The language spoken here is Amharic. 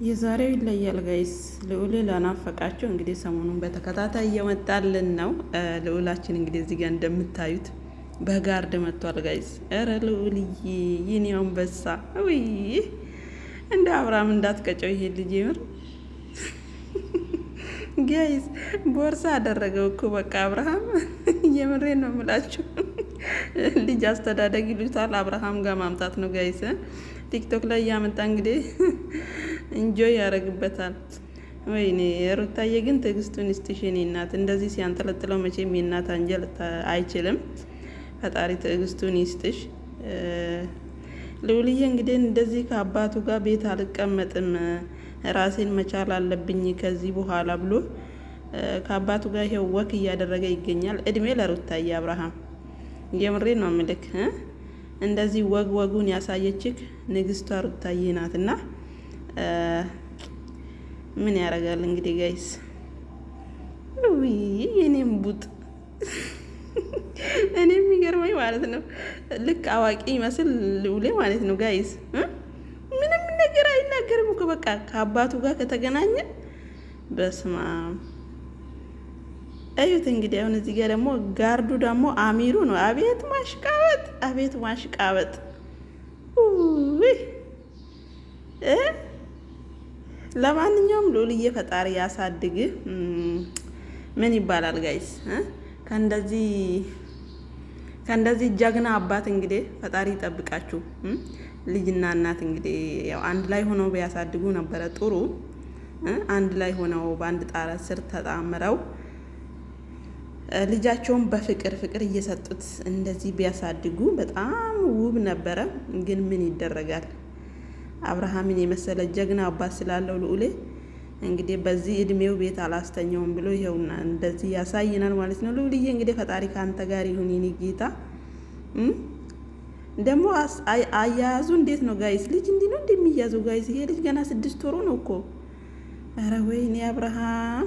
የዛሬው ይለያል ጋይስ። ልዑል ላናፈቃቸው እንግዲህ ሰሞኑን በተከታታይ እየመጣልን ነው። ልዑላችን እንግዲህ እዚህ ጋር እንደምታዩት በጋርድ መጥቷል ጋይስ። ኧረ ልዑልዬ የኔ አንበሳ ውይ፣ እንደ አብርሃም እንዳትቀጨው ይሄ ልጅ የምር ጋይስ። ቦርሳ አደረገው እኮ በቃ አብርሃም። የምሬን ነው የምላችሁ። ልጅ አስተዳደግ ይሉታል፣ አብርሃም ጋር ማምጣት ነው ጋይስ። ቲክቶክ ላይ እያመጣ እንግዲህ እንጆይ ያደርግበታል። ወይኔ ሩታዬ ግን ትዕግስቱን ይስጥሽ የኔ እናት። እንደዚህ ሲያንጠለጥለው መቼም የእናት አንጀል አይችልም። ፈጣሪ ትዕግስቱን ይስጥሽ። ልዑልዬ እንግዲህ እንደዚህ ከአባቱ ጋር ቤት አልቀመጥም፣ ራሴን መቻል አለብኝ ከዚህ በኋላ ብሎ ከአባቱ ጋር ይሄው ወክ እያደረገ ይገኛል። እድሜ ለሩታዬ አብርሃም፣ የምሬ ነው ምልክ እንደዚህ ወጉን ያሳየችክ ንግስቷ ሩታዬ ናትና ምን ያደርጋል እንግዲህ ጋይስ። ውይ የኔም ቡጥ እኔ የሚገርመኝ ማለት ነው ልክ አዋቂ ይመስል ልዑሌ ማለት ነው ጋይስ። ምንም ነገር አይናገርም እኮ በቃ ከአባቱ ጋር ከተገናኘ በስማ እዩት እንግዲህ። አሁን እዚህ ጋር ደግሞ ጋርዱ ደግሞ አሚሩ ነው። አቤት ማሽቃበጥ፣ አቤት ማሽቃበጥ። ለማንኛውም ልዑልዬ ፈጣሪ ያሳድግ። ምን ይባላል ጋይስ? ከእንደዚህ ጀግና አባት እንግዲህ ፈጣሪ ይጠብቃችሁ። ልጅና እናት እንግዲህ ያው አንድ ላይ ሆነው ቢያሳድጉ ነበረ ጥሩ። አንድ ላይ ሆነው በአንድ ጣራ ስር ተጣምረው ልጃቸውን በፍቅር እየሰጡት እንደዚህ ቢያሳድጉ በጣም ውብ ነበረ። ግን ምን ይደረጋል፣ አብርሃምን የመሰለ ጀግና አባት ስላለው ልዑሌ እንግዲህ በዚህ እድሜው ቤት አላስተኛውም ብሎ ይኸውና እንደዚህ ያሳይናል ማለት ነው። ልዑልዬ እንግዲህ ፈጣሪ ከአንተ ጋር ይሁን የኔ ጌታ። ደግሞ አያያዙ እንዴት ነው ጋይስ? ልጅ እንዲህ ነው እንደሚያዘው ጋይስ? ይሄ ልጅ ገና 6 ወሩ ነው እኮ። ኧረ ወይኔ አብርሃም